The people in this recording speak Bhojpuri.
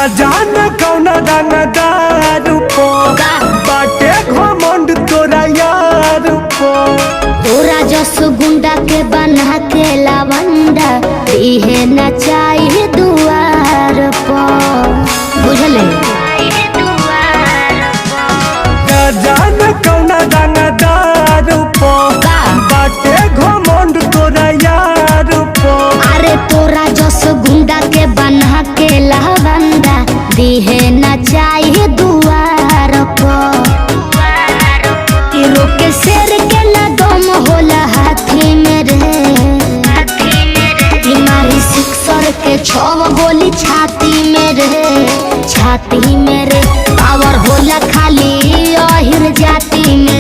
जान कौना दानादार पो बाटे घमंड तोरा यार पो। तोरा जस गुंडा के बना के लवंडा दिहे न चाहिए दुआर पर बुझले। जान कौना दानादार पो बाटे घमंड तोरा यार पो। अरे तोरा जस गुंडा के बना के लवंडा दिहे न चाहिए दुआर पर। के शेर के न दम होला हाथी मेरे मारी सिक्सर के 6 गोली छाती मेरे पावर होला खाली अहिर जाती में।